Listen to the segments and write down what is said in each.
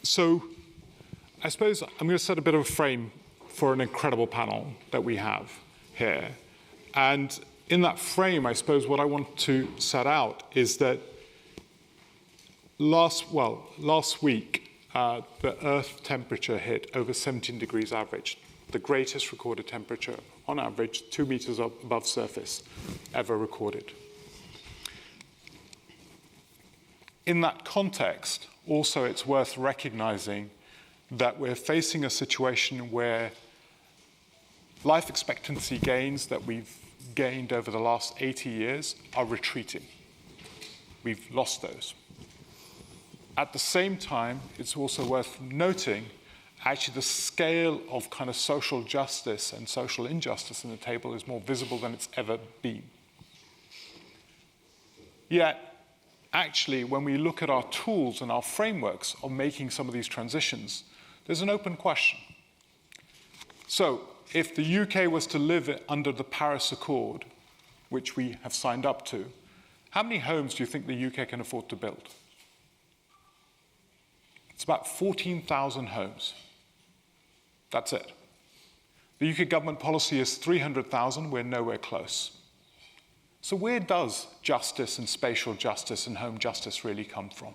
So I suppose I'm going to set a bit of a frame for an incredible panel that we have here. And in that frame, I suppose what I want to set out is that last week, the Earth temperature hit over 17 degrees average, the greatest recorded temperature on average 2 meters above surface ever recorded. In that context, also it's worth recognizing that we're facing a situation where life expectancy gains that we've gained over the last 80 years are retreating. We've lost those. At the same time, it's also worth noting actually the scale of kind of social justice and social injustice in the table is more visible than it's ever been. Yet, actually, when we look at our tools and our frameworks of making some of these transitions, there's an open question. So, if the UK was to live under the Paris Accord, which we have signed up to, how many homes do you think the UK can afford to build? It's about 14,000 homes. That's it. The UK government policy is 300,000, we're nowhere close. So where does justice and spatial justice and home justice really come from?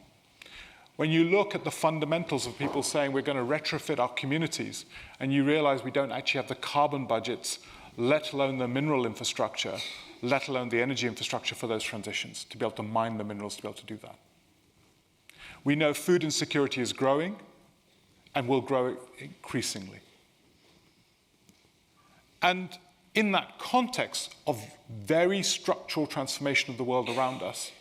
When you look at the fundamentals of people saying we're going to retrofit our communities, and you realize we don't actually have the carbon budgets, let alone the mineral infrastructure, let alone the energy infrastructure for those transitions, to be able to mine the minerals to be able to do that. We know food insecurity is growing and will grow increasingly. And in that context of very structural transformation of the world around us,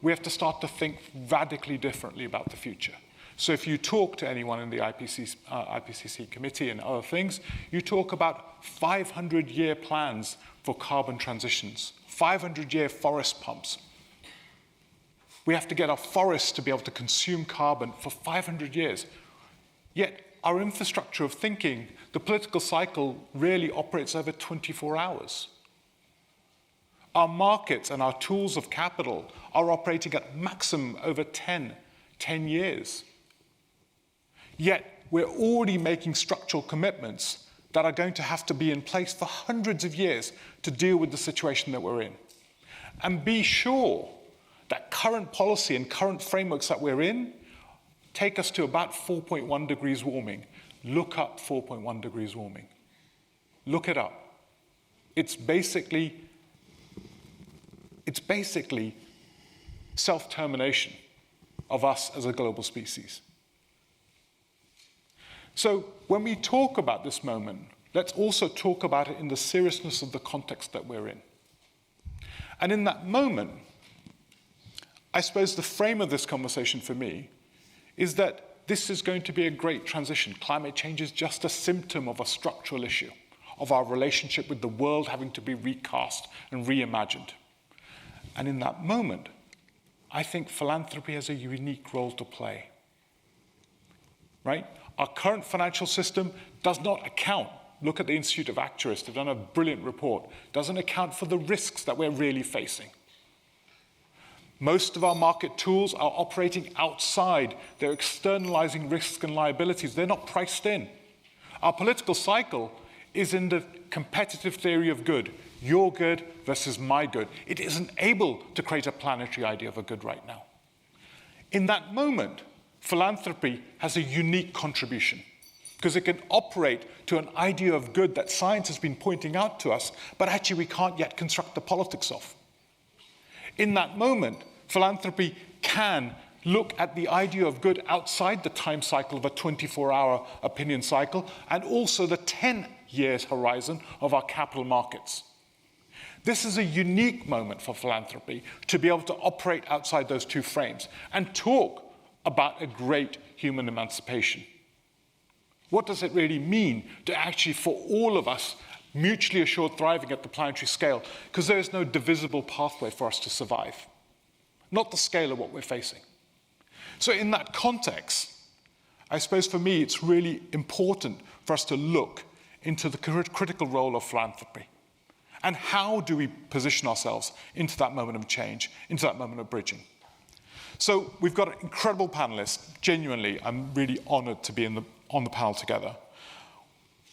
we have to start to think radically differently about the future. So if you talk to anyone in the IPCC committee and other things, you talk about 500-year plans for carbon transitions, 500-year forest pumps. We have to get our forests to be able to consume carbon for 500 years. Yet our infrastructure of thinking, the political cycle really operates over 24 hours. Our markets and our tools of capital are operating at maximum over 10 years. Yet we're already making structural commitments that are going to have to be in place for hundreds of years to deal with the situation that we're in. And be sure that current policy and current frameworks that we're in take us to about 4.1 degrees warming. Look up 4.1 degrees warming. Look it up. It's basically self-termination of us as a global species. So when we talk about this moment, let's also talk about it in the seriousness of the context that we're in. And in that moment, I suppose the frame of this conversation for me is that this is going to be a great transition. Climate change is just a symptom of a structural issue, of our relationship with the world having to be recast and reimagined. And in that moment, I think philanthropy has a unique role to play, right? Our current financial system does not account, look at the Institute of Actuaries, they've done a brilliant report, doesn't account for the risks that we're really facing. Most of our market tools are operating outside. They're externalizing risks and liabilities. They're not priced in. Our political cycle is in the competitive theory of good. Your good versus my good. It isn't able to create a planetary idea of a good right now. In that moment, philanthropy has a unique contribution because it can operate to an idea of good that science has been pointing out to us, but actually we can't yet construct the politics of. In that moment, philanthropy can look at the idea of good outside the time cycle of a 24-hour opinion cycle and also the 10 years horizon of our capital markets. This is a unique moment for philanthropy to be able to operate outside those two frames and talk about a great human emancipation. What does it really mean to actually, for all of us, mutually assured thriving at the planetary scale? Because there is no divisible pathway for us to survive. Not the scale of what we're facing. So in that context, I suppose for me, it's really important for us to look into the critical role of philanthropy. And how do we position ourselves into that moment of change, into that moment of bridging? So we've got incredible panelists. Genuinely, I'm really honored to be on the panel together.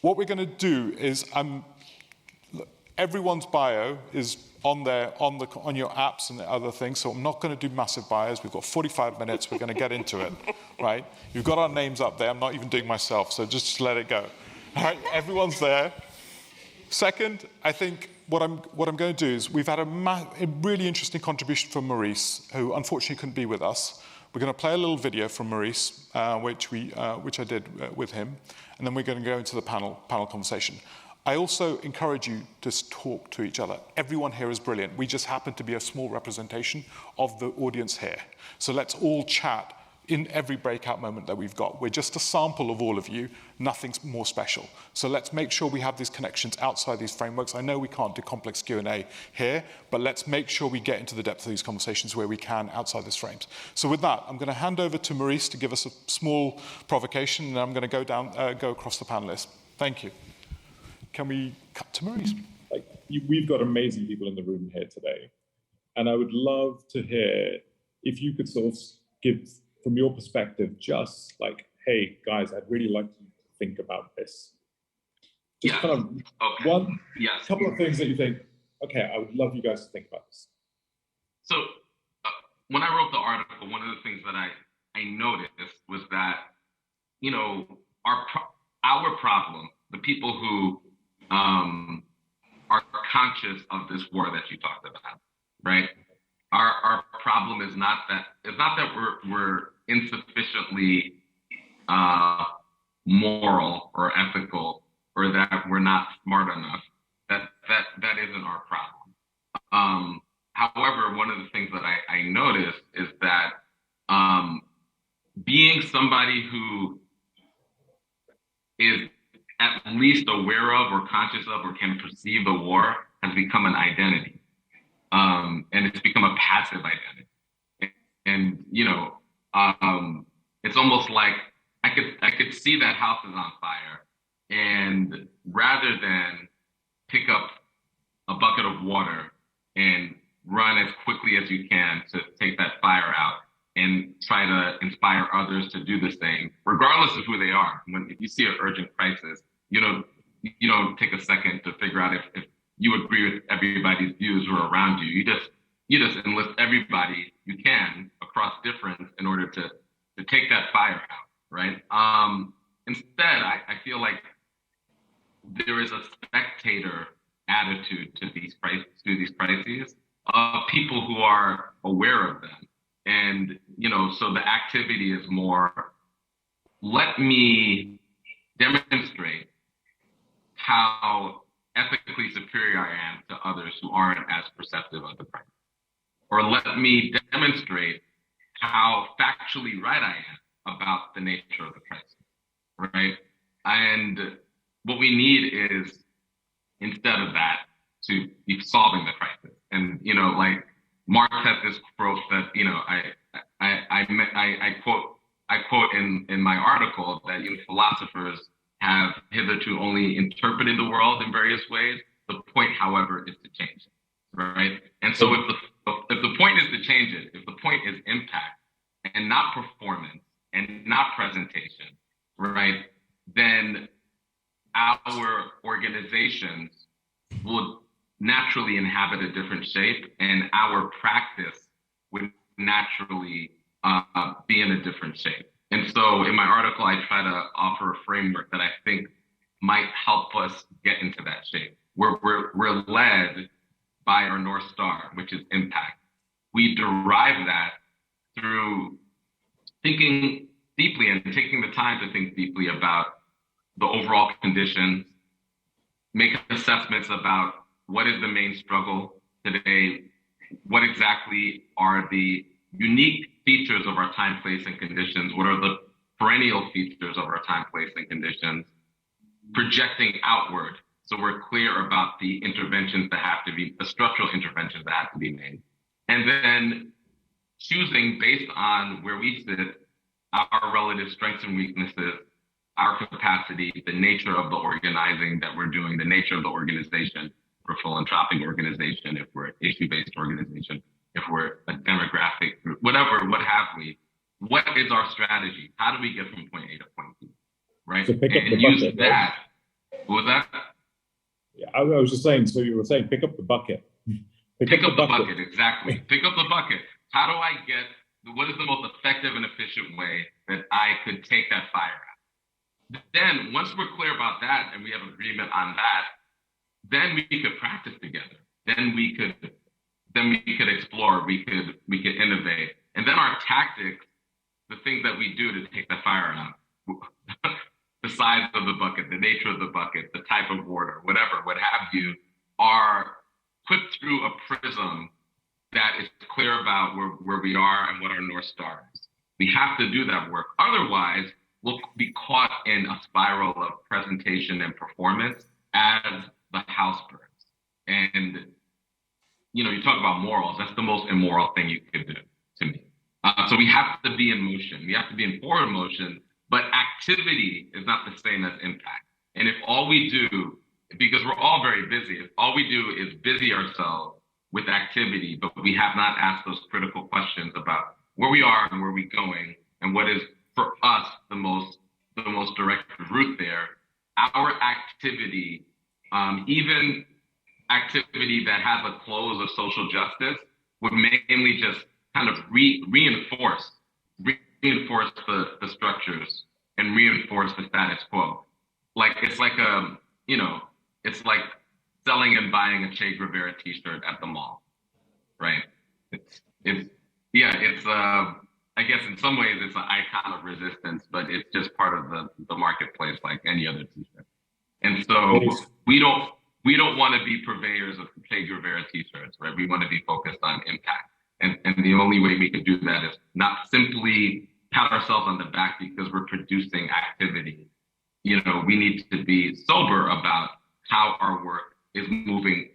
What we're going to do is, everyone's bio is on your apps and the other things, so I'm not going to do massive bios. We've got 45 minutes. We're going to get into it, right? You've got our names up there. I'm not even doing myself, so just let it go. All right, everyone's there. Second, I think what I'm going to do is we've had a really interesting contribution from Maurice, who unfortunately couldn't be with us. We're going to play a little video from Maurice, which I did with him, and then we're going to go into the panel conversation. I also encourage you to talk to each other. Everyone here is brilliant. We just happen to be a small representation of the audience here. So let's all chat in every breakout moment that we've got. We're just a sample of all of you, nothing's more special. So let's make sure we have these connections outside these frameworks. I know we can't do complex Q&A here, but let's make sure we get into the depth of these conversations where we can outside these frames. So with that, I'm going to hand over to Maurice to give us a small provocation, and then I'm going to go across the panelists. Thank you. Can we cut to Maurice? We've got amazing people in the room here today. And I would love to hear if you could sort of give, from your perspective, just like, hey, guys, I'd really like to think about this. Just kind of couple of things that you think, okay, I would love you guys to think about this. So when I wrote the article, one of the things that I noticed was that, our problem, the people who are conscious of this war that you talked about, right? Our problem is not that we're insufficiently moral or ethical, or that we're not smart enough. That isn't our problem. However, one of the things that I noticed is that being somebody who is at least aware of or conscious of or can perceive the war has become an identity. And it's become a passive identity. And it's almost like I could see that house is on fire, and rather than pick up a bucket of water and run as quickly as you can to take that fire out and try to inspire others to do the same, regardless of who they are. If you see an urgent crisis, you don't take a second to figure out if you agree with everybody's views who are around you. You just enlist everybody you can across difference in order to take that fire out, right? Instead, I feel like there is a spectator attitude to these crises of people who are aware of them. And, so the activity is more, let me demonstrate how ethically superior I am to others who aren't as perceptive of the crisis. Or let me demonstrate how factually right I am about the nature of the crisis, right? And what we need is, instead of that, to be solving the crisis. And, like Marx has this quote that, I quote in my article that philosophers have hitherto only interpreted the world in various ways. The point, however, is to change it, right? And so if the point is to change it, if the point is impact and not performance and not presentation, right, then our organizations would naturally inhabit a different shape, and our practice would naturally be in a different shape. And so in my article, I try to offer a framework that I think might help us get into that shape. We're led by our North Star, which is impact. We derive that through thinking deeply and taking the time to think deeply about the overall conditions, make assessments about what is the main struggle today, what exactly are the unique features of our time, place, and conditions, what are the perennial features of our time, place, and conditions, projecting outward. So we're clear about the interventions that have to be, the structural interventions that have to be made. And then choosing based on where we sit, our relative strengths and weaknesses, our capacity, the nature of the organizing that we're doing, the nature of the organization, if we're a philanthropic organization, if we're an issue-based organization, if we're a demographic group, whatever, what have we, what is our strategy? How do we get from point A to point B, right? So pick up the And use bucket, that. What was that? Yeah, I was just saying, so you were saying pick up the bucket. Pick up the bucket, exactly. Pick up the bucket. How do I get, what is the most effective and efficient way that I could take that fire out? Then once we're clear about that and we have agreement on that, then we could practice together. Then we could explore, we could innovate. And then our tactics, the things that we do to take the fire out, the size of the bucket, the nature of the bucket, the type of water, whatever, what have you, are put through a prism that is clear about where we are and what our North Star is. We have to do that work. Otherwise, we'll be caught in a spiral of presentation and performance as the house burns. And, you know, you talk about morals, that's the most immoral thing you could do to me. So we have to be in motion. We have to be in forward motion, but activity is not the same as impact. And if all we do, because we're all very busy, if all we do is busy ourselves with activity, but we have not asked those critical questions about where we are and where we're going and what is for us the most direct route there, our activity, even activity that has a close of social justice, would mainly just kind of reinforce the structures and reinforce the status quo. Like it's like it's like selling and buying a Che Guevara T-shirt at the mall, right? I guess in some ways it's an icon of resistance, but it's just part of the marketplace like any other T-shirt. And so we don't want to be purveyors of Che Guevara T-shirts, right? We want to be focused on impact. And the only way we could do that is not simply pat ourselves on the back because we're producing activity. You know, we need to be sober about how our work is moving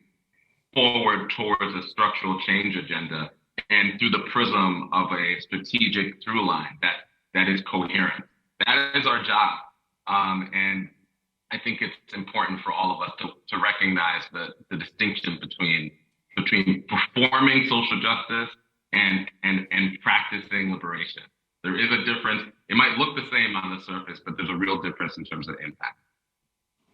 forward towards a structural change agenda and through the prism of a strategic through line that is coherent. That is our job. And I think it's important for all of us to recognize the distinction between performing social justice and practicing liberation. There is a difference. It might look the same on the surface, but there's a real difference in terms of impact.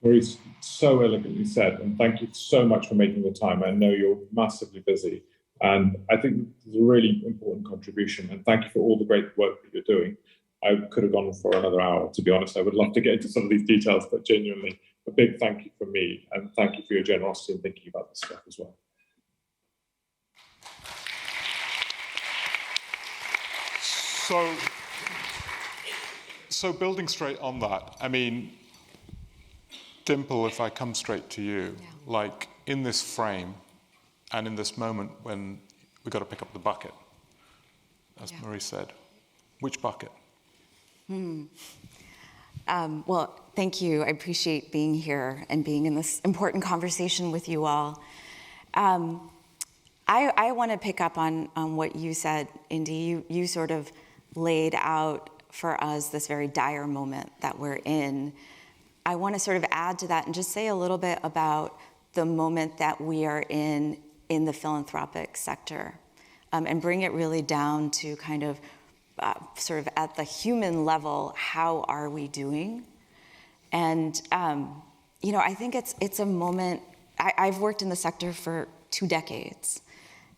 Maurice, so elegantly said, and thank you so much for making the time. I know you're massively busy, and I think it's a really important contribution, and thank you for all the great work that you're doing. I could have gone for another hour, to be honest. I would love to get into some of these details, but genuinely, a big thank you from me, and thank you for your generosity in thinking about this stuff as well. So building straight on that, I mean, Dimple, if I come straight to you, like in this frame and in this moment when we got to pick up the bucket, as Maurice said, which bucket? Well, thank you. I appreciate being here and being in this important conversation with you all. I want to pick up on what you said, Indy. You sort of laid out for us this very dire moment that we're in. I want to sort of add to that and just say a little bit about the moment that we are in the philanthropic sector, and bring it really down to kind of sort of at the human level, how are we doing? And, I think it's a moment, I've worked in the sector for 2 decades,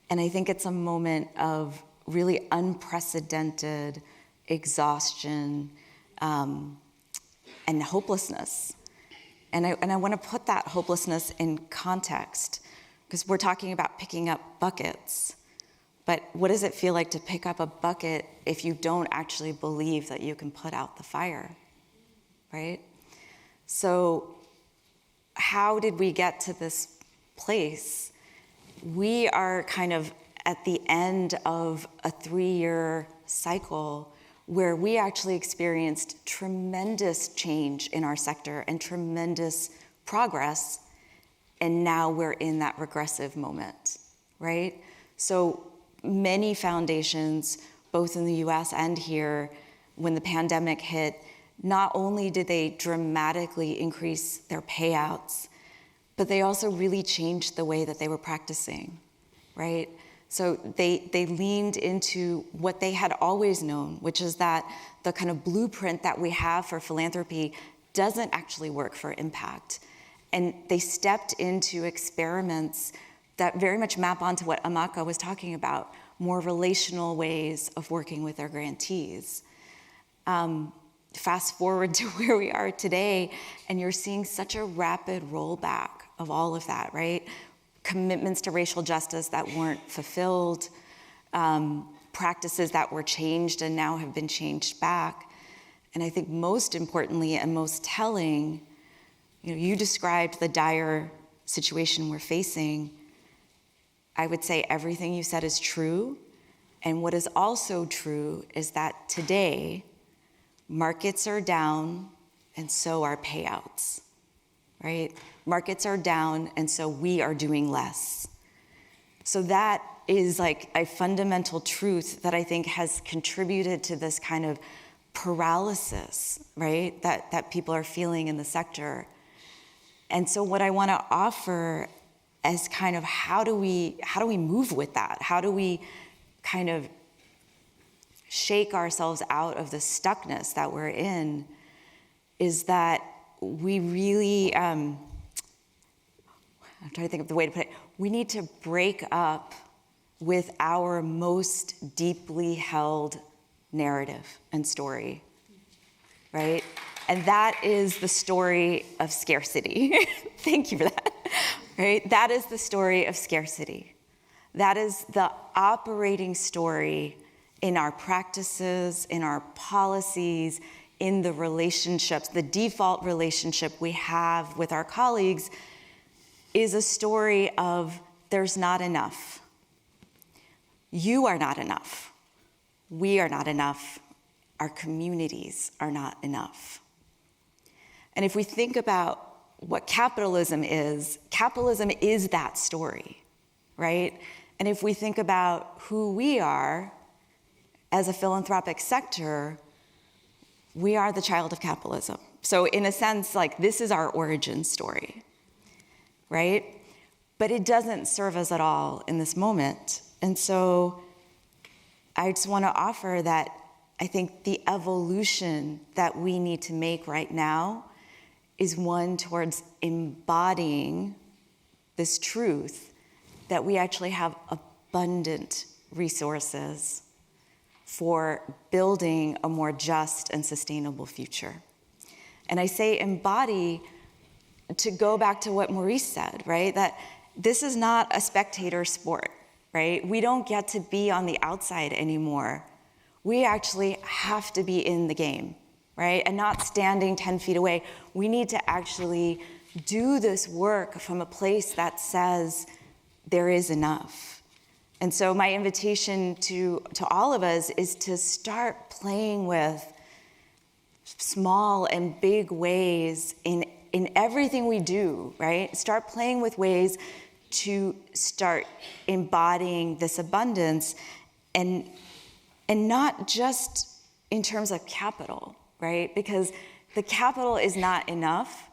and I think it's a moment of really unprecedented exhaustion and hopelessness. And I want to put that hopelessness in context, because we're talking about picking up buckets. But what does it feel like to pick up a bucket if you don't actually believe that you can put out the fire, right? So how did we get to this place? We are kind of at the end of a 3-year cycle where we actually experienced tremendous change in our sector and tremendous progress, and now we're in that regressive moment, right? So many foundations, both in the US and here, when the pandemic hit, not only did they dramatically increase their payouts, but they also really changed the way that they were practicing, right? So they leaned into what they had always known, which is that the kind of blueprint that we have for philanthropy doesn't actually work for impact. And they stepped into experiments that very much map onto what Amaka was talking about, more relational ways of working with their grantees. Fast forward to where we are today, and you're seeing such a rapid rollback of all of that, right? Commitments to racial justice that weren't fulfilled, practices that were changed and now have been changed back. And I think most importantly and most telling, you described the dire situation we're facing. I would say everything you said is true. And what is also true is that today, markets are down and so are payouts, right? Markets are down and so we are doing less. So that is like a fundamental truth that I think has contributed to this kind of paralysis, right? That people are feeling in the sector. And so what I want to offer as kind of how do we move with that? How do we kind of shake ourselves out of the stuckness that we're in is that we really, I'm trying to think of the way to put it, we need to break up with our most deeply held narrative and story, right? And that is the story of scarcity. Thank you for that, right? That is the story of scarcity. That is the operating story in our practices, in our policies, in the relationships. The default relationship we have with our colleagues is a story of there's not enough. You are not enough. We are not enough. Our communities are not enough. And if we think about what capitalism is that story, right? And if we think about who we are as a philanthropic sector, we are the child of capitalism. So in a sense, like this is our origin story, right? But it doesn't serve us at all in this moment. And so I just want to offer that I think the evolution that we need to make right now is one towards embodying this truth that we actually have abundant resources for building a more just and sustainable future. And I say embody to go back to what Maurice said, right? That this is not a spectator sport, right? We don't get to be on the outside anymore. We actually have to be in the game, right? And not standing 10 feet away. We need to actually do this work from a place that says there is enough. And so my invitation to all of us is to start playing with small and big ways in everything we do, right? Start playing with ways to start embodying this abundance and not just in terms of capital, right? Because the capital is not enough,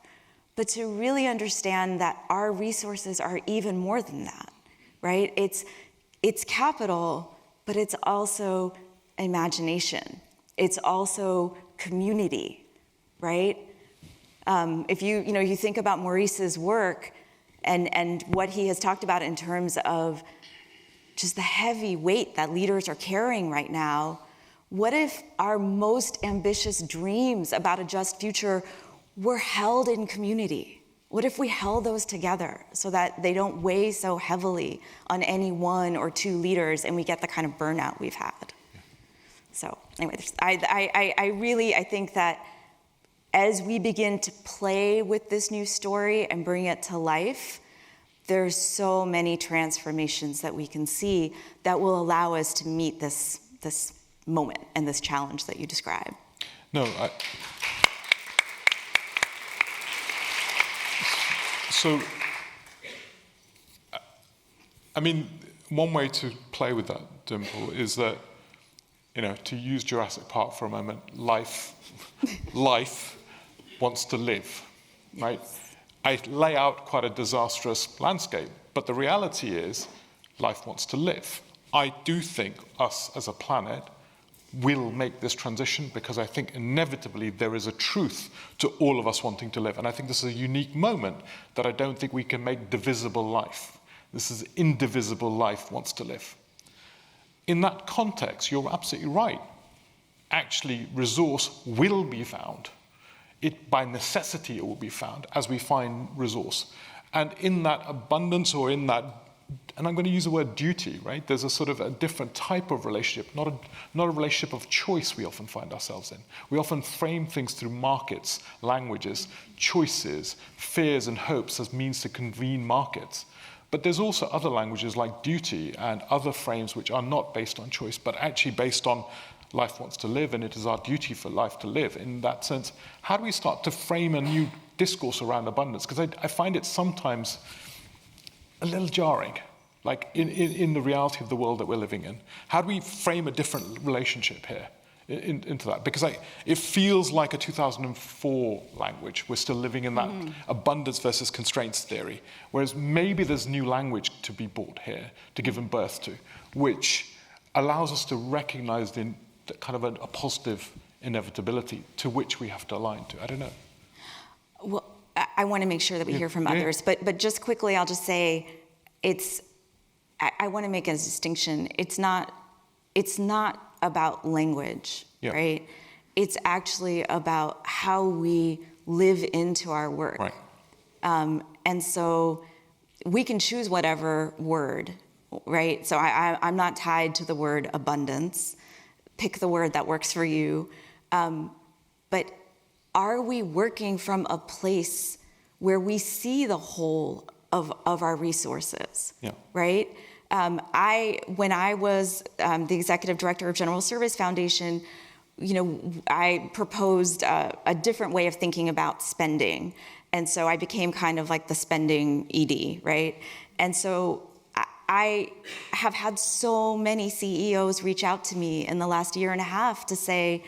but to really understand that our resources are even more than that, right? It's capital, but it's also imagination. It's also community, right? If you think about Maurice's work and what he has talked about in terms of just the heavy weight that leaders are carrying right now, what if our most ambitious dreams about a just future were held in community? What if we held those together so that they don't weigh so heavily on any one or two leaders and we get the kind of burnout we've had? So anyway, I think that as we begin to play with this new story and bring it to life, there's so many transformations that we can see that will allow us to meet this moment and this challenge that you describe. No, So, I mean, one way to play with that, Dimple, is that, to use Jurassic Park for a moment, life wants to live, right? I lay out quite a disastrous landscape, but the reality is life wants to live. I do think us as a planet will make this transition, because I think inevitably there is a truth to all of us wanting to live. And I think this is a unique moment that I don't think we can make divisible life. This is indivisible life wants to live. In that context, you're absolutely right. Actually, resource will be found. By necessity, it will be found as we find resource. And in that abundance, or in that, and I'm going to use the word duty, right? There's a sort of a different type of relationship, not a relationship of choice we often find ourselves in. We often frame things through markets, languages, choices, fears and hopes as means to convene markets. But there's also other languages like duty and other frames which are not based on choice, but actually based on life wants to live, and it is our duty for life to live. In that sense, how do we start to frame a new discourse around abundance? Because I find it sometimes a little jarring, like in the reality of the world that we're living in. How do we frame a different relationship here into that? Because it feels like a 2004 language. We're still living in that abundance versus constraints theory, whereas maybe there's new language to be brought here, to give birth to, which allows us to recognize the kind of a positive inevitability to which we have to align to. I don't know. Well, I want to make sure that we hear from others, but just quickly, I'll just say I want to make a distinction. It's not about language, right? It's actually about how we live into our work. Right. And so we can choose whatever word, right? So I'm not tied to the word abundance. Pick the word that works for you. But are we working from a place where we see the whole of our resources, right? When I was the executive director of General Service Foundation, I proposed a different way of thinking about spending. And so I became kind of like the spending ED, right? And so I have had so many CEOs reach out to me in the last year and a half to say,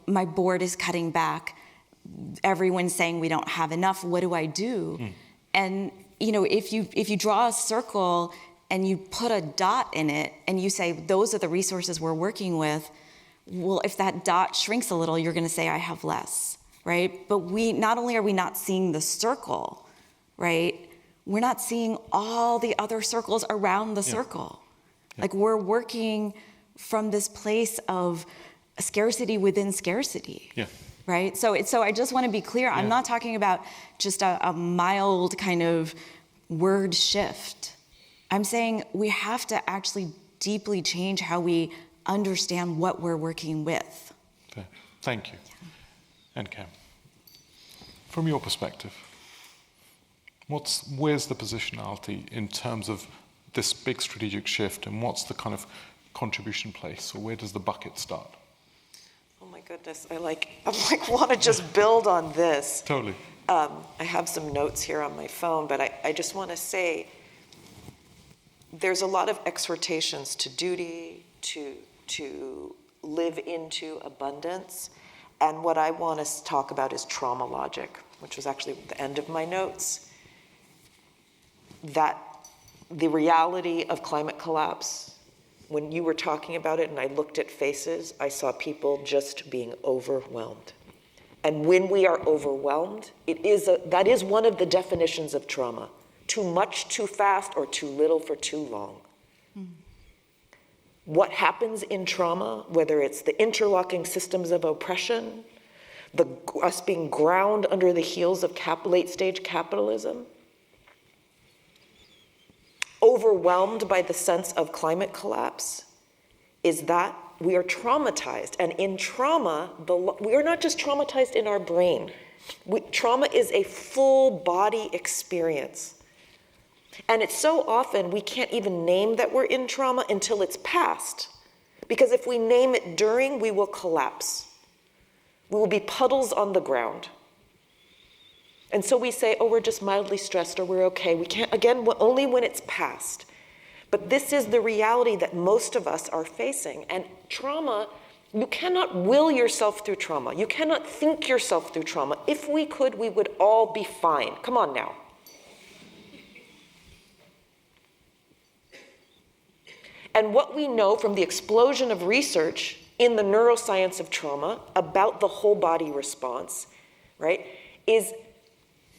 my board is cutting back. Everyone's saying we don't have enough. What do I do? And if you draw a circle and you put a dot in it and you say those are the resources we're working with, well, if that dot shrinks a little, you're going to say I have less, right? But not only are we not seeing the circle, right? We're not seeing all the other circles around the circle. Like we're working from this place of scarcity within scarcity. Right? So I just want to be clear. I'm not talking about just a mild kind of word shift. I'm saying we have to actually deeply change how we understand what we're working with. Okay. Thank you. And Cam, from your perspective, where's the positionality in terms of this big strategic shift, and what's the kind of contribution place, or where does the bucket start? Oh my goodness, I want to just build on this. Totally. I have some notes here on my phone, but I just want to say there's a lot of exhortations to duty, to live into abundance, and what I want to talk about is trauma logic, which was actually the end of my notes. That the reality of climate collapse, when you were talking about it and I looked at faces, I saw people just being overwhelmed. And when we are overwhelmed, that is one of the definitions of trauma. Too much, too fast, or too little for too long. What happens in trauma, whether it's the interlocking systems of oppression, us being ground under the heels of late-stage capitalism, overwhelmed by the sense of climate collapse, is that we are traumatized. And in trauma, we are not just traumatized in our brain. Trauma is a full body experience. And it's so often we can't even name that we're in trauma until it's past. Because if we name it during, we will collapse. We will be puddles on the ground. And so we say, oh, we're just mildly stressed, or we're okay. We can't, again, only when it's past. But this is the reality that most of us are facing. And trauma, you cannot will yourself through trauma. You cannot think yourself through trauma. If we could, we would all be fine. Come on now. And what we know from the explosion of research in the neuroscience of trauma about the whole body response, right, is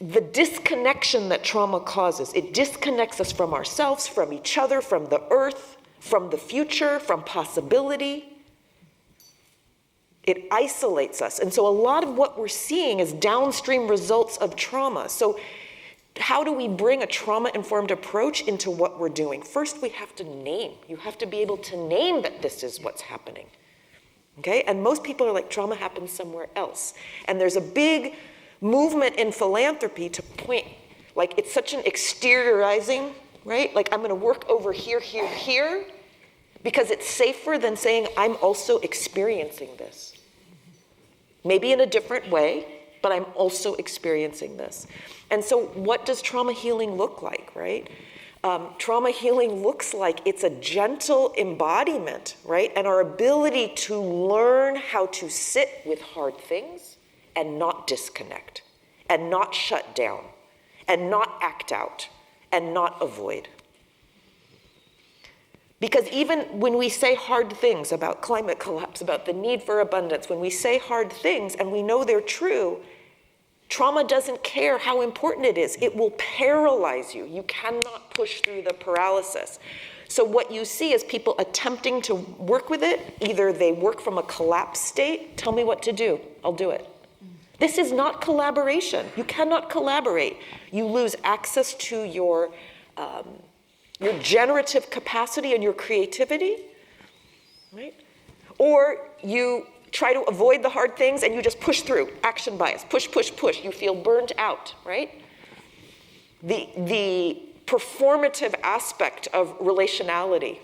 the disconnection that trauma causes. It disconnects us from ourselves, from each other, from the earth, from the future, from possibility. It isolates us. And so a lot of what we're seeing is downstream results of trauma. So how do we bring a trauma-informed approach into what we're doing? First, we have to name. You have to be able to name that this is what's happening. Okay? And most people are like, trauma happens somewhere else. And there's a big movement in philanthropy to point, like it's such an exteriorizing, right? Like I'm gonna work over here, here, here, because it's safer than saying I'm also experiencing this. Maybe in a different way, but I'm also experiencing this. And so what does trauma healing look like, right? Trauma healing looks like it's a gentle embodiment, right? And our ability to learn how to sit with hard things and not disconnect, and not shut down, and not act out, and not avoid. Because even when we say hard things about climate collapse, about the need for abundance, when we say hard things and we know they're true, trauma doesn't care how important it is. It will paralyze you. You cannot push through the paralysis. So what you see is people attempting to work with it. Either they work from a collapse state, tell me what to do, I'll do it. This is not collaboration. You cannot collaborate. You lose access to your generative capacity and your creativity, right? Or you try to avoid the hard things and you just push through, action bias, push, push, push. You feel burnt out, right? The performative aspect of relationality.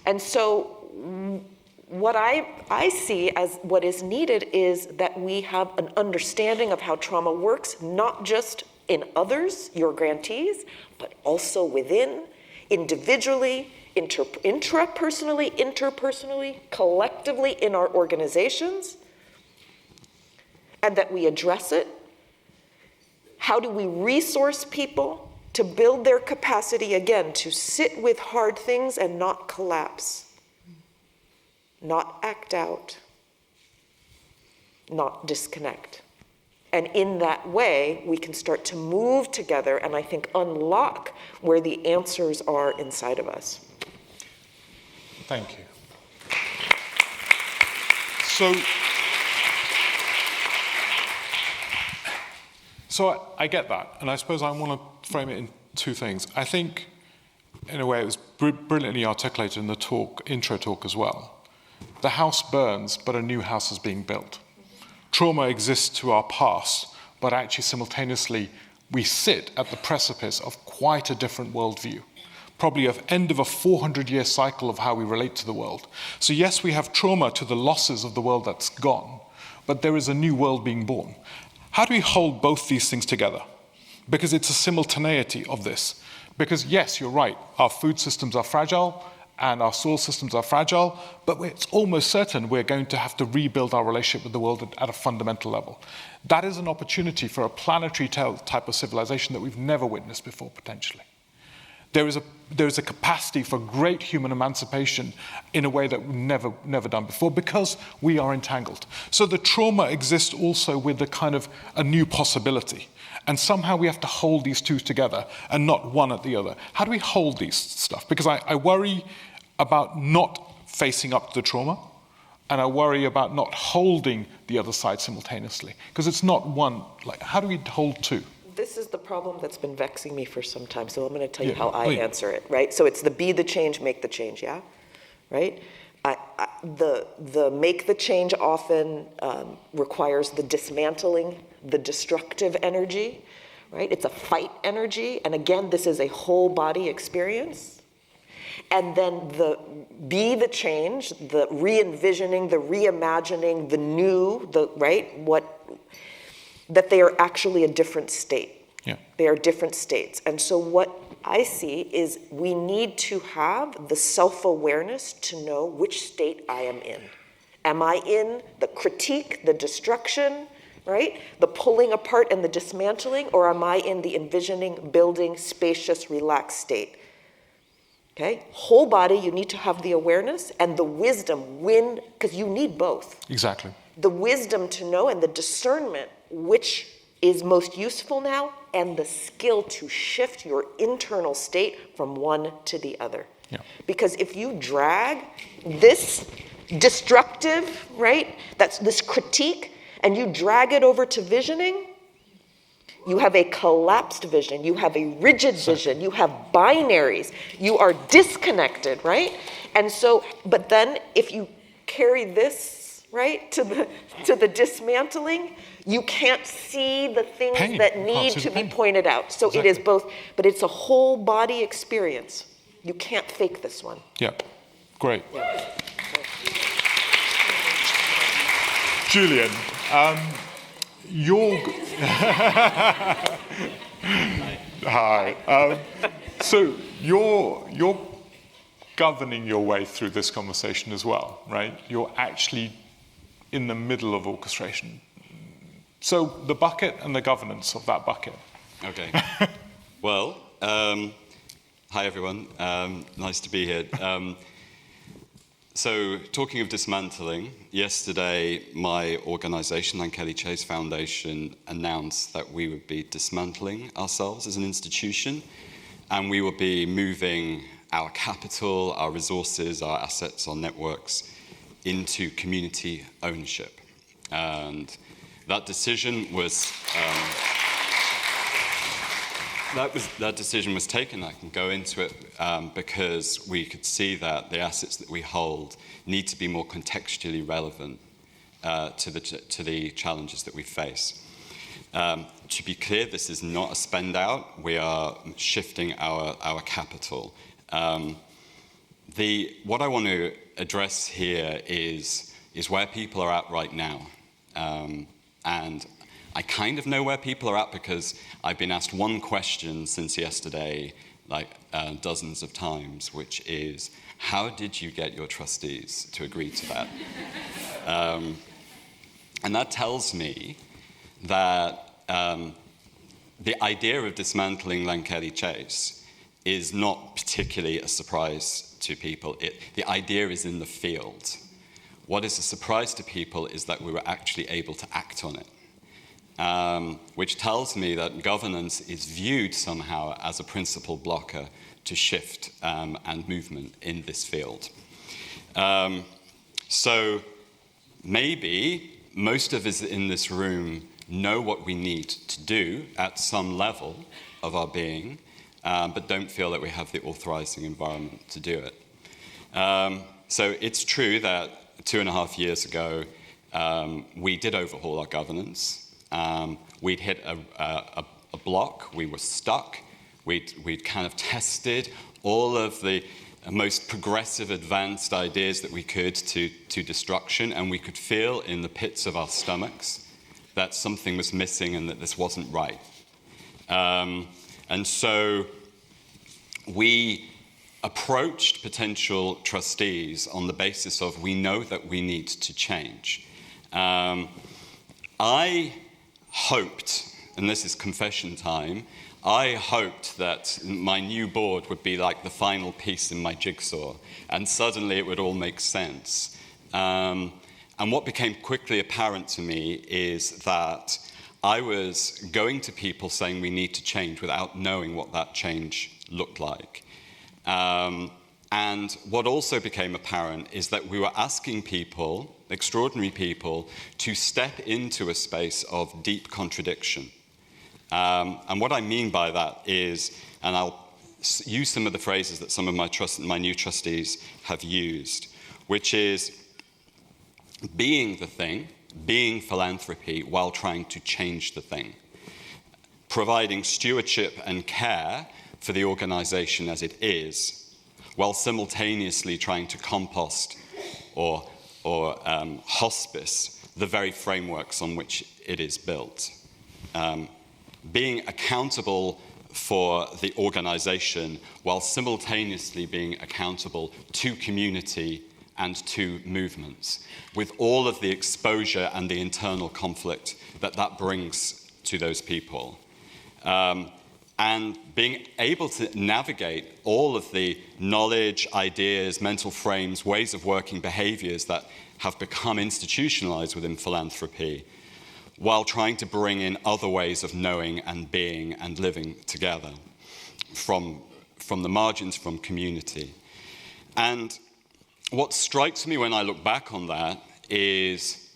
And so what I see as what is needed is that we have an understanding of how trauma works, not just in others, your grantees, but also within, individually, intrapersonally, interpersonally, collectively in our organizations, and that we address it. How do we resource people to build their capacity, again, to sit with hard things and not collapse? Not act out, not disconnect. And in that way, we can start to move together and I think unlock where the answers are inside of us. Thank you. So I get that, and I suppose I want to frame it in two things. I think, in a way, it was brilliantly articulated in the intro talk as well. The house burns, but a new house is being built. Trauma exists to our past, but actually simultaneously we sit at the precipice of quite a different worldview, probably at the end of a 400-year cycle of how we relate to the world. So yes, we have trauma to the losses of the world that's gone, but there is a new world being born. How do we hold both these things together? Because it's a simultaneity of this. Because yes, you're right, our food systems are fragile, and our soil systems are fragile, but it's almost certain we're going to have to rebuild our relationship with the world at a fundamental level. That is an opportunity for a planetary type of civilization that we've never witnessed before, potentially. There is a capacity for great human emancipation in a way that we've never done before because we are entangled. So the trauma exists also with the kind of a new possibility. And somehow we have to hold these two together and not one at the other. How do we hold these stuff? Because I worry about not facing up to the trauma, and I worry about not holding the other side simultaneously. Because it's not one, like, how do we hold two? This is the problem that's been vexing me for some time, so I'm going to tell you how I answer it, right? So it's the be the change, make the change, yeah? Right? The make the change often requires the dismantling, the destructive energy, right? It's a fight energy, and again, this is a whole body experience. And then the be the change, the re-envisioning, the reimagining, the new, the right, that they are actually a different state. Yeah. They are different states. And so what I see is we need to have the self-awareness to know which state I am in. Am I in the critique, the destruction, right? The pulling apart and the dismantling, or am I in the envisioning, building, spacious, relaxed state? Okay, whole body, you need to have the awareness and the wisdom, because you need both. Exactly. The wisdom to know and the discernment which is most useful now, and the skill to shift your internal state from one to the other. Yeah. Because if you drag this destructive, right, that's this critique, and you drag it over to visioning, you have a collapsed vision, you have a rigid vision, you have binaries, you are disconnected, right? And so, but then if you carry this, right, to the dismantling, you can't see the things Pain. that Can't need see to the be pain. pointed out. So Exactly. it is both, but it's a whole body experience. You can't fake this one. Yeah. Great. Julian, you're... Hi. So you're governing your way through this conversation as well, right? You're actually in the middle of orchestration. So the bucket and the governance of that bucket. Okay. Well, hi everyone. Nice to be here. So talking of dismantling, yesterday my organization, Langkelly Chase Foundation, announced that we would be dismantling ourselves as an institution, and we will be moving our capital, our resources, our assets, our networks into community ownership. And that decision was that decision was taken. I can go into it because we could see that the assets that we hold need to be more contextually relevant to the challenges that we face. To be clear, this is not a spend out. We are shifting our capital. What I want to address here is where people are at right now. And I kind of know where people are at because I've been asked one question since yesterday, dozens of times, which is, how did you get your trustees to agree to that? And that tells me that the idea of dismantling Langkelly Chase is not particularly a surprise to people. The idea is in the field. What is a surprise to people is that we were actually able to act on it, which tells me that governance is viewed somehow as a principal blocker to shift and movement in this field. So maybe most of us in this room know what we need to do at some level of our being, but don't feel that we have the authorizing environment to do it. So it's true that 2.5 years ago, we did overhaul our governance. We'd hit a block. We were stuck. We'd kind of tested all of the most progressive, advanced ideas that we could to destruction, and we could feel in the pits of our stomachs that something was missing and that this wasn't right. And so we approached potential trustees on the basis of, we know that we need to change. I hoped, and this is confession time, I hoped that my new board would be like the final piece in my jigsaw, and suddenly it would all make sense. And what became quickly apparent to me is that I was going to people saying we need to change without knowing what that change looked like. And what also became apparent is that we were asking people, extraordinary people, to step into a space of deep contradiction. And what I mean by that is, and I'll use some of the phrases that some of my new trustees have used, which is being the thing, being philanthropy while trying to change the thing, providing stewardship and care for the organization as it is, while simultaneously trying to compost or hospice the very frameworks on which it is built. Being accountable for the organization while simultaneously being accountable to community and to movements, with all of the exposure and the internal conflict that that brings to those people. And being able to navigate all of the knowledge, ideas, mental frames, ways of working, behaviors that have become institutionalized within philanthropy, while trying to bring in other ways of knowing and being and living together from the margins, from community. And what strikes me when I look back on that is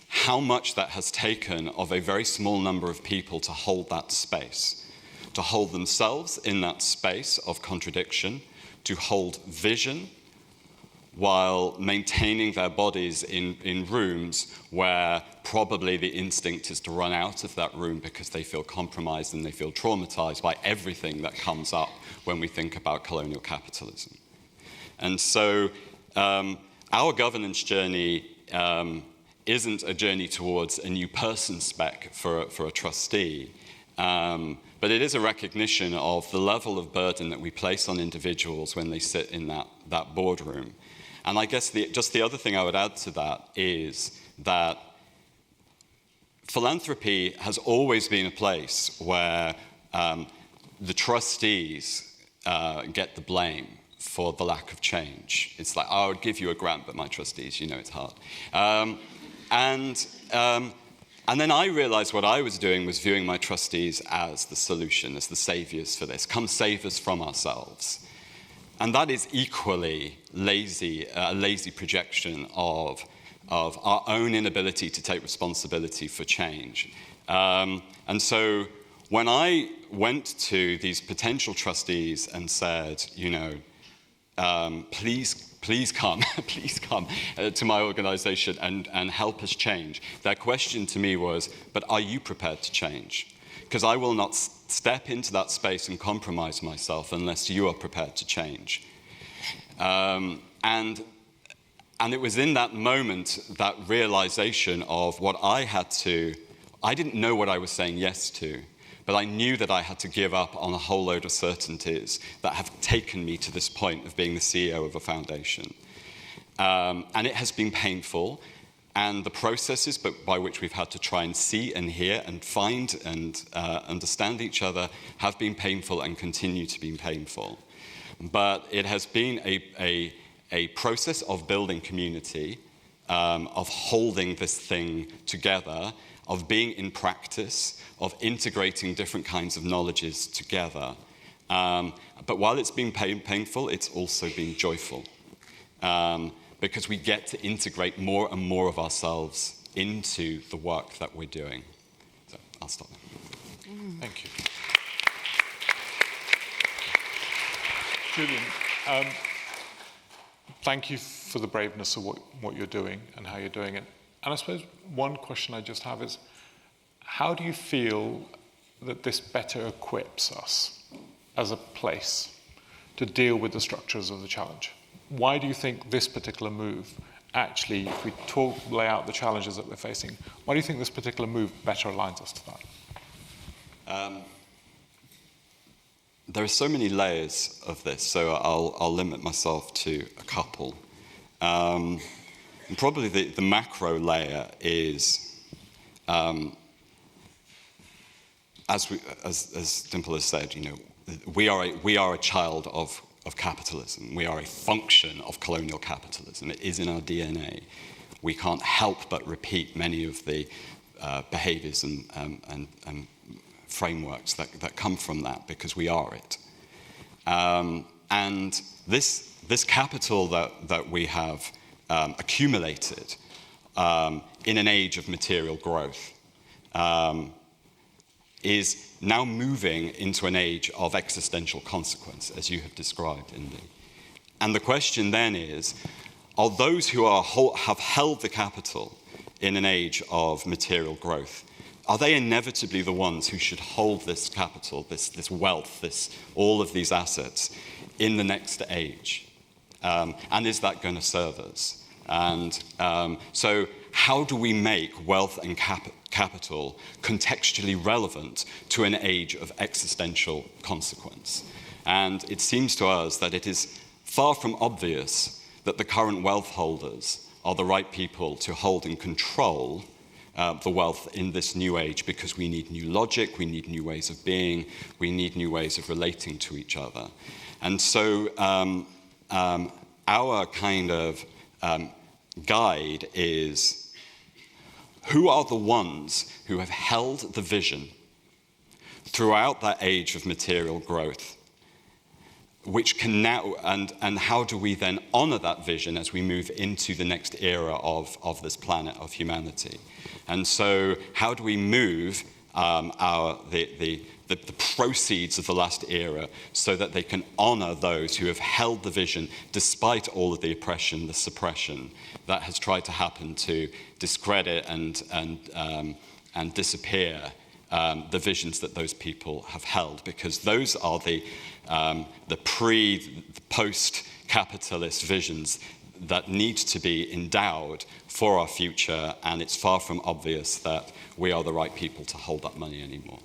how much that has taken of a very small number of people to hold that space, to hold themselves in that space of contradiction, to hold vision while maintaining their bodies in rooms where probably the instinct is to run out of that room because they feel compromised and they feel traumatized by everything that comes up when we think about colonial capitalism. And so our governance journey isn't a journey towards a new person spec for a trustee, but it is a recognition of the level of burden that we place on individuals when they sit in that boardroom. And I guess just the other thing I would add to that is that philanthropy has always been a place where the trustees get the blame for the lack of change. It's like, I would give you a grant, but my trustees, you know it's hard. And then I realized what I was doing was viewing my trustees as the solution, as the saviors for this. Come save us from ourselves. And that is equally a lazy projection of our own inability to take responsibility for change. And so when I went to these potential trustees and said, you know, please come, please come to my organization and help us change, their question to me was, but are you prepared to change? Because I will not step into that space and compromise myself unless you are prepared to change. And it was in that moment, that realization of what I didn't know what I was saying yes to, but I knew that I had to give up on a whole load of certainties that have taken me to this point of being the CEO of a foundation. And it has been painful. And the processes by which we've had to try and see and hear and find and understand each other have been painful and continue to be painful. But it has been a process of building community, of holding this thing together, of being in practice, of integrating different kinds of knowledges together. But while it's been painful, it's also been joyful. Because we get to integrate more and more of ourselves into the work that we're doing. So I'll stop there. Thank you. Julian, thank you for the braveness of what you're doing and how you're doing it. And I suppose one question I just have is, how do you feel that this better equips us as a place to deal with the structures of the challenge? Why do you think this particular move actually, if we lay out the challenges that we're facing, why do you think this particular move better aligns us to that? There are so many layers of this, so I'll limit myself to a couple. And probably the macro layer is, as Dimple has said, you know, we are a child of capitalism. We are a function of colonial capitalism. It is in our DNA. We can't help but repeat many of the behaviors and frameworks that come from that because we are it. And this capital that we have accumulated in an age of material growth is now moving into an age of existential consequence, as you have described, Indy. And the question then is, are those who have held the capital in an age of material growth, are they inevitably the ones who should hold this capital, this wealth, all of these assets in the next age? And is that going to serve us? And so how do we make wealth and capital contextually relevant to an age of existential consequence? And it seems to us that it is far from obvious that the current wealth holders are the right people to hold and control the wealth in this new age, because we need new logic, we need new ways of being, we need new ways of relating to each other. And so our kind of guide is, who are the ones who have held the vision throughout that age of material growth, which can now, and how do we then honor that vision as we move into the next era of this planet, of humanity? And so how do we move the proceeds of the last era so that they can honor those who have held the vision despite all of the oppression, the suppression that has tried to happen to discredit and disappear the visions that those people have held, because those are the post-capitalist visions that need to be endowed for our future, and it's far from obvious that we are the right people to hold that money anymore.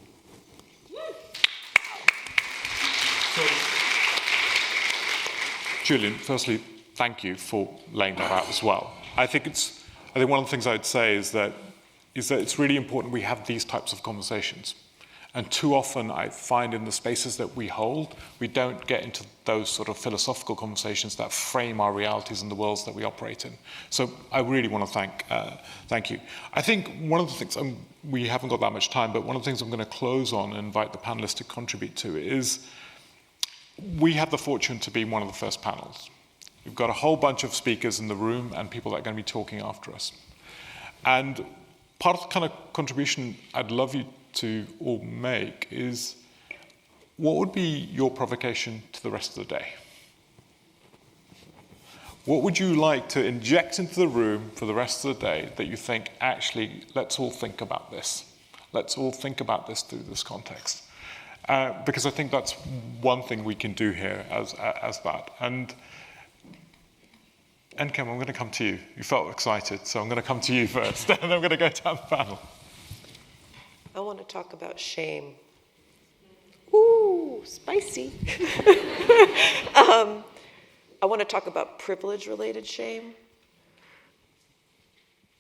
So, Julian, firstly, thank you for laying that out as well. I think one of the things I'd say is that it's really important we have these types of conversations. And too often I find in the spaces that we hold, we don't get into those sort of philosophical conversations that frame our realities and the worlds that we operate in. So I really want to thank you. I think one of the things, we haven't got that much time, but one of the things I'm going to close on and invite the panelists to contribute to is, we have the fortune to be one of the first panels. We've got a whole bunch of speakers in the room and people that are going to be talking after us. And part of the kind of contribution I'd love you to all make is, what would be your provocation to the rest of the day? What would you like to inject into the room for the rest of the day that you think, actually, let's all think about this. Let's all think about this through this context. Because I think that's one thing we can do here as that. And Nkem, I'm going to come to you. You felt excited, so I'm going to come to you first, and I'm going to go down the panel. I want to talk about shame. Ooh, spicy. I want to talk about privilege-related shame.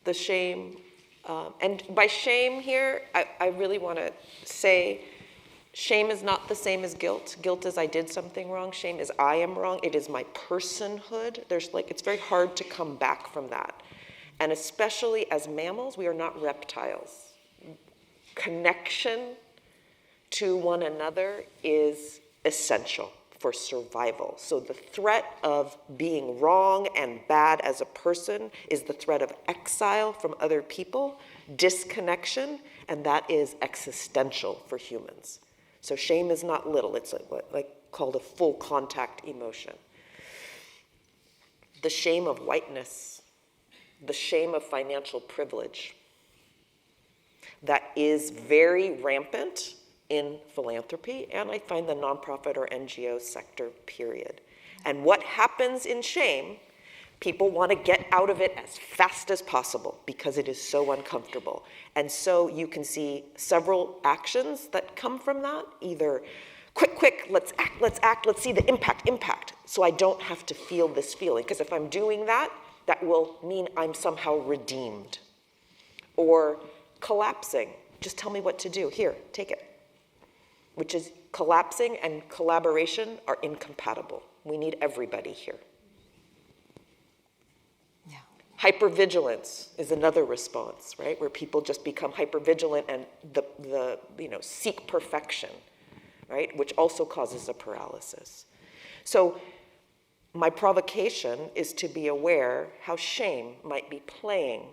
The shame, and by shame here, I really want to say, shame is not the same as guilt. Guilt is I did something wrong. Shame is I am wrong. It is my personhood. It's very hard to come back from that. And especially as mammals, we are not reptiles. Connection to one another is essential for survival. So the threat of being wrong and bad as a person is the threat of exile from other people, disconnection, and that is existential for humans. So shame is not little, it's like called a full contact emotion. The shame of whiteness, the shame of financial privilege, that is very rampant in philanthropy, and I find the nonprofit or NGO sector, period. And what happens in shame, people want to get out of it as fast as possible because it is so uncomfortable. And so you can see several actions that come from that, either quick, let's act, let's see the impact, so I don't have to feel this feeling. Because if I'm doing that, that will mean I'm somehow redeemed. Or collapsing, just tell me what to do, here, take it. Which is collapsing and collaboration are incompatible. We need everybody here. Yeah. Hypervigilance is another response, right? Where people just become hypervigilant and seek perfection, right? Which also causes a paralysis. So my provocation is to be aware how shame might be playing,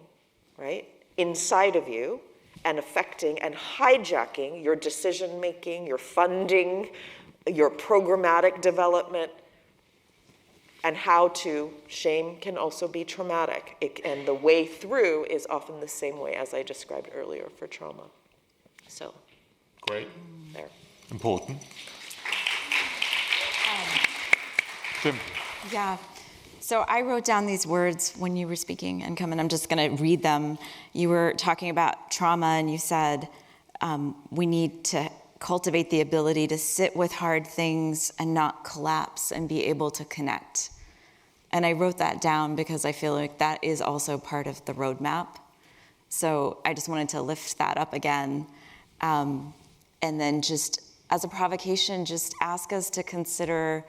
right, inside of you and affecting and hijacking your decision-making, your funding, your programmatic development, and how shame can also be traumatic. And the way through is often the same way as I described earlier for trauma. So, Great. There. Important. Tim. Yeah. So I wrote down these words when you were speaking, and I'm just going to read them. You were talking about trauma, and you said we need to cultivate the ability to sit with hard things and not collapse and be able to connect. And I wrote that down because I feel like that is also part of the roadmap. So I just wanted to lift that up again. And then just as a provocation, just ask us to consider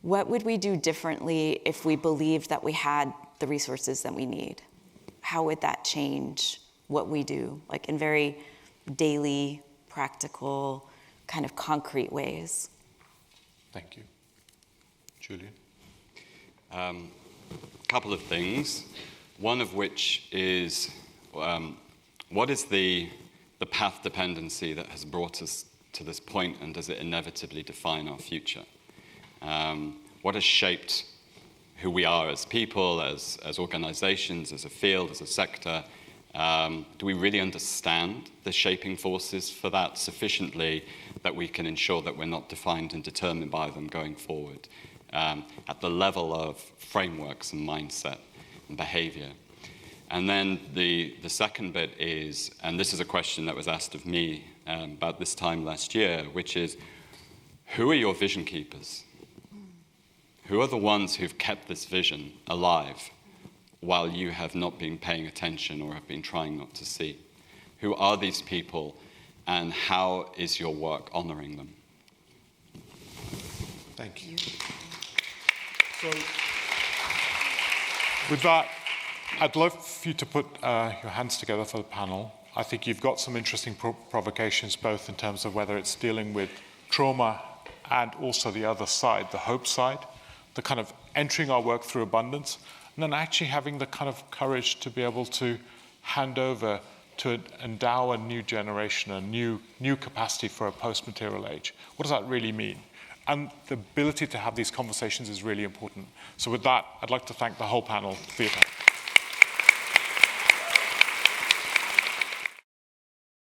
what would we do differently if we believed that we had the resources that we need? How would that change what we do, like in very daily, practical, kind of concrete ways? Thank you. Julian? A couple of things, one of which is what is the path dependency that has brought us to this point, and does it inevitably define our future? What has shaped who we are as people, as organizations, as a field, as a sector? Do we really understand the shaping forces for that sufficiently that we can ensure that we're not defined and determined by them going forward at the level of frameworks and mindset and behavior? And then the second bit is, and this is a question that was asked of me about this time last year, which is, who are your vision keepers? Who are the ones who've kept this vision alive while you have not been paying attention or have been trying not to see? Who are these people, and how is your work honoring them? Thank you. So, with that, I'd love for you to put your hands together for the panel. I think you've got some interesting provocations, both in terms of whether it's dealing with trauma and also the other side, the hope side, the kind of entering our work through abundance, and then actually having the kind of courage to be able to hand over to endow a new generation, a new capacity for a post-material age. What does that really mean? And the ability to have these conversations is really important. So with that, I'd like to thank the whole panel for your time.